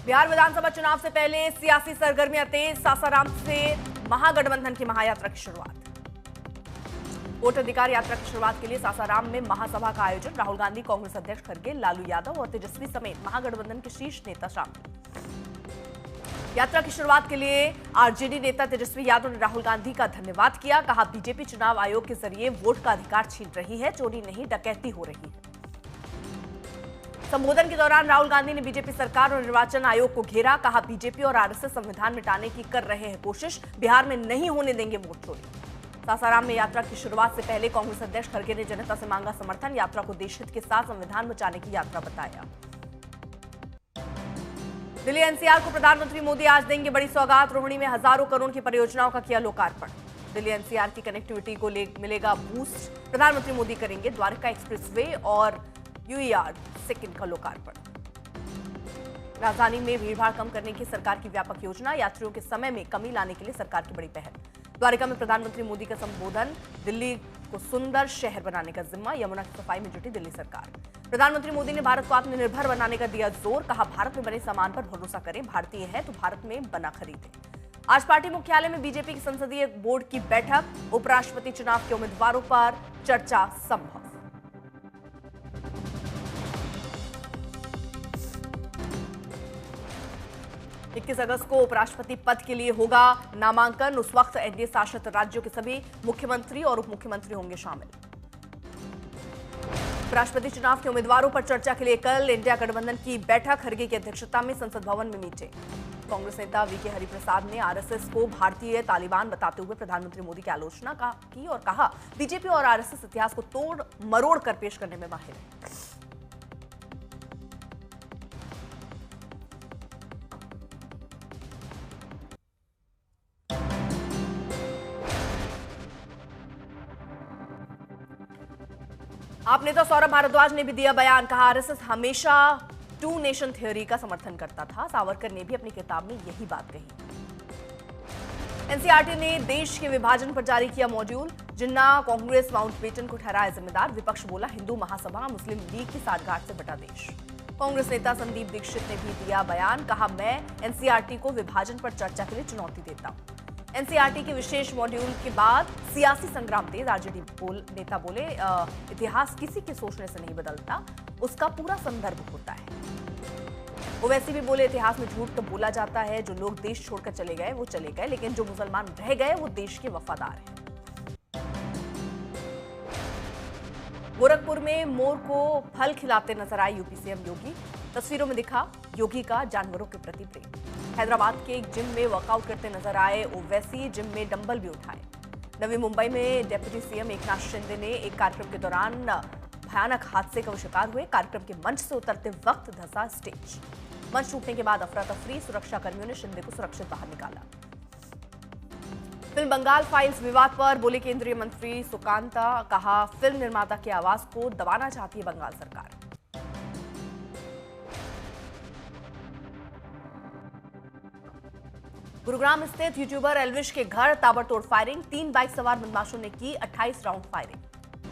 बिहार विधानसभा चुनाव से पहले सियासी सरगर्मियां तेज। सासाराम से महागठबंधन की महायात्रा की शुरुआत। वोट अधिकार यात्रा की शुरुआत के लिए सासाराम में महासभा का आयोजन। राहुल गांधी, कांग्रेस अध्यक्ष खड़गे, लालू यादव और तेजस्वी समेत महागठबंधन के शीर्ष नेता शामिल। यात्रा की शुरुआत के लिए आरजेडी नेता तेजस्वी यादव ने राहुल गांधी का धन्यवाद किया। कहा, बीजेपी चुनाव आयोग के जरिए वोट का अधिकार छीन रही है, चोरी नहीं डकैती हो रही है। संबोधन के दौरान राहुल गांधी ने बीजेपी सरकार और निर्वाचन आयोग को घेरा। कहा, बीजेपी और आरएसएस संविधान मिटाने की कर रहे हैं कोशिश, बिहार में नहीं होने देंगे वोट चोरी। सासाराम में यात्रा की शुरुआत से पहले कांग्रेस अध्यक्ष खड़गे ने जनता से मांगा समर्थन। यात्रा को देशहित के साथ संविधान बचाने की यात्रा बताया। दिल्ली एनसीआर को प्रधानमंत्री मोदी आज देंगे बड़ी सौगात। रोहिणी में हजारों करोड़ की परियोजनाओं का किया लोकार्पण। दिल्ली एनसीआर की कनेक्टिविटी को मिलेगा बूस्ट। प्रधानमंत्री मोदी करेंगे द्वारका एक्सप्रेसवे और यूईआर सेकंड का लोकार्पण। राजधानी में भीड़भाड़ कम करने की सरकार की व्यापक योजना। यात्रियों के समय में कमी लाने के लिए सरकार की बड़ी पहल। द्वारका में प्रधानमंत्री मोदी का संबोधन। दिल्ली को सुंदर शहर बनाने का जिम्मा। यमुना की सफाई में जुटी दिल्ली सरकार। प्रधानमंत्री मोदी ने भारत को आत्मनिर्भर बनाने का दिया जोर। कहा, भारत में बने सामान पर भरोसा करें, भारतीय है तो भारत में बना खरीदें। आज पार्टी मुख्यालय में बीजेपी की संसदीय बोर्ड की बैठक। उपराष्ट्रपति चुनाव के उम्मीदवारों पर चर्चा संभव। 21 अगस्त को उपराष्ट्रपति पद के लिए होगा नामांकन। उस वक्त एनडीए शासित राज्यों के सभी मुख्यमंत्री और उप मुख्यमंत्री होंगे शामिल। उपराष्ट्रपति चुनाव के उम्मीदवारों पर चर्चा के लिए कल इंडिया गठबंधन की बैठक। खड़गे की अध्यक्षता में संसद भवन में मीटिंग। कांग्रेस नेता वीके हरिप्रसाद ने आरएसएस को भारतीय तालिबान बताते हुए प्रधानमंत्री मोदी की आलोचना की और कहा, बीजेपी और आरएसएस इतिहास को तोड़ मरोड़ कर पेश करने में माहिर है। आप नेता सौरभ भारद्वाज ने भी दिया बयान। कहा, आरएसएस हमेशा टू नेशन थ्योरी का समर्थन करता था। सावरकर ने भी अपनी किताब में यही बात कही। एनसीईआरटी ने देश के विभाजन पर जारी किया मॉड्यूल। जिन्ना कांग्रेस माउंटबेटन को ठहराया जिम्मेदार। विपक्ष बोला, हिंदू महासभा मुस्लिम लीग की साठगांठ से बटा देश। कांग्रेस नेता संदीप दीक्षित ने भी दिया बयान। कहा, मैं एनसीईआरटी को विभाजन पर चर्चा के लिए चुनौती देता हूं। एनसीईआरटी के विशेष मॉड्यूल के बाद सियासी संग्राम तेज। आरजेडी नेता बोले, इतिहास किसी के सोचने से नहीं बदलता, उसका पूरा संदर्भ होता है। ओवैसी भी बोले, इतिहास में झूठ तो बोला जाता है। जो लोग देश छोड़कर चले गए वो चले गए, लेकिन जो मुसलमान रह गए वो देश के वफादार हैं। गोरखपुर में मोर को फल खिलाते नजर आए यूपी सीएम योगी। तस्वीरों में दिखा योगी का जानवरों के प्रति प्रेम। हैदराबाद के एक जिम में वर्कआउट करते नजर आए ओवैसी। जिम में डंबल भी उठाए। नवी मुंबई में डिप्टी सीएम एकनाथ शिंदे ने एक कार्यक्रम के दौरान भयानक हादसे का शिकार हुए। कार्यक्रम के मंच से उतरते वक्त धंसा स्टेज। मंच टूटने के बाद अफरा तफरी। सुरक्षा कर्मियों ने शिंदे को सुरक्षित बाहर निकाला। फिल्म बंगाल फाइल्स विवाद पर बोले केंद्रीय मंत्री सुकांता। कहा, फिल्म निर्माता की आवाज को दबाना चाहती है बंगाल सरकार। गुरुग्राम स्थित यूट्यूबर एल्विश के घर ताबड़तोड़ फायरिंग। 3 बाइक सवार बदमाशों ने की 28 राउंड फायरिंग।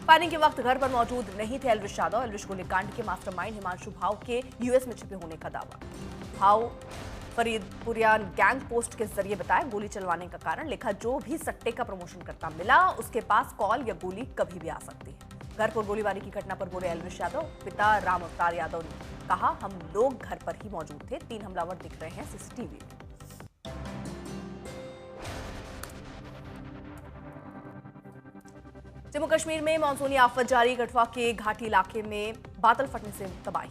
फायरिंग के वक्त घर पर मौजूद नहीं थे एल्विश यादव। एल्विश गोलीकांड के मास्टरमाइंड हिमांशु भाव के यूएस में छिपे होने का दावा। भाव फरीदपुरियान गैंग पोस्ट के जरिए बताया गोली चलवाने का कारण। लिखा, जो भी सट्टे का प्रमोशन करता मिला उसके पास कॉल या गोली कभी भी आ सकती है। घर पर गोलीबारी की घटना पर बोले एल्विश यादव। पिता राम अवतार यादव ने कहा, हम लोग घर पर ही मौजूद थे। 3 हमलावर दिख रहे हैं सीसीटीवी में। जम्मू कश्मीर में मानसूनी आफत जारी। कठुआ के घाटी इलाके में बादल फटने से तबाही।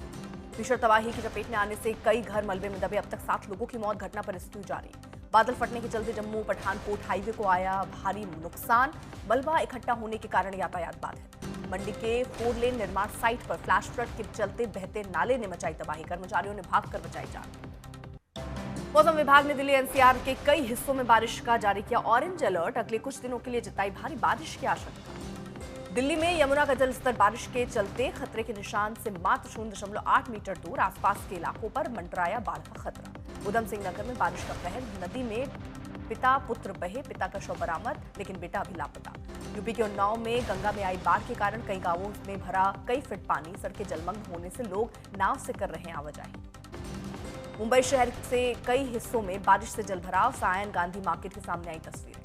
भीषण तबाही की चपेट में आने से कई घर मलबे में दबे। अब तक 7 लोगों की मौत। घटना पर रेस्क्यू जारी। बादल फटने के चलते जम्मू पठानकोट हाईवे को आया भारी नुकसान। मलबा इकट्ठा होने के कारण यातायात बाधित। मंडी के 4 लेन निर्माण साइट पर फ्लैश फ्लड के चलते बहते नाले ने मचाई तबाही। कर्मचारियों ने भागकर बचाई जान। मौसम विभाग ने दिल्ली एनसीआर के कई हिस्सों में बारिश का जारी किया ऑरेंज अलर्ट। अगले कुछ दिनों के लिए जताई भारी बारिश की आशंका। दिल्ली में यमुना का जलस्तर बारिश के चलते खतरे के निशान से मात्र 0.8 मीटर दूर। आसपास के इलाकों पर मंडराया बाढ़ का खतरा। उधम सिंह नगर में बारिश का कहर। नदी में पिता पुत्र बहे। पिता का शव बरामद, लेकिन बेटा अभी लापता। यूपी के उन्नाव में गंगा में आई बाढ़ के कारण कई गांवों में भरा कई फीट पानी। सड़कें जलमग्न होने से लोग नाव से कर रहे हैं आवाजाही। मुंबई शहर से कई हिस्सों में बारिश से जलभराव, सायन गांधी मार्केट के सामने आई तस्वीरें।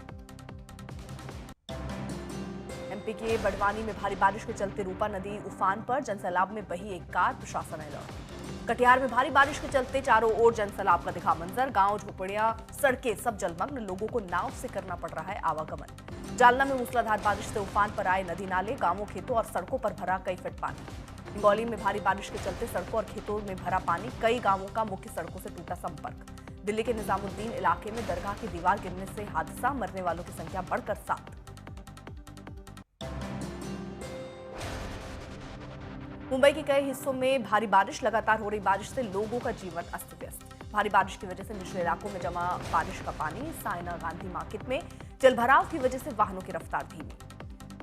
एमपी के बड़वानी में भारी बारिश के चलते रूपा नदी उफान पर, जनसैलाब में बही एक कार, प्रशासन अलर्ट। कटिहार में भारी बारिश के चलते चारों ओर जनसैलाब का दिखा मंजर, गांव, झोपड़ियां, सड़कें सब जलमग्न, लोगों को नाव से करना पड़ रहा है आवागमन। जालना में मूसलाधार बारिश से उफान पर आए नदी नाले, गांवों, खेतों और सड़कों पर भरा कई फीट पानी। हिंगोली में भारी बारिश के चलते सड़कों और खेतों में भरा पानी, कई गांवों का मुख्य सड़कों से टूटा संपर्क। दिल्ली के निजामुद्दीन इलाके में दरगाह की दीवार गिरने से हादसा, मरने वालों की संख्या बढ़कर 7। मुंबई के कई हिस्सों में भारी बारिश, लगातार हो रही बारिश से लोगों का जीवन अस्त व्यस्त। भारी बारिश की वजह से निचले इलाकों में जमा बारिश का पानी, सायना गांधी मार्केट में जलभराव की वजह से वाहनों की रफ्तार धीमी।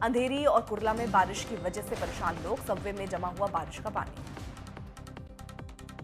अंधेरी और कुर्ला में बारिश की वजह से परेशान लोग, सबवे में जमा हुआ बारिश का पानी।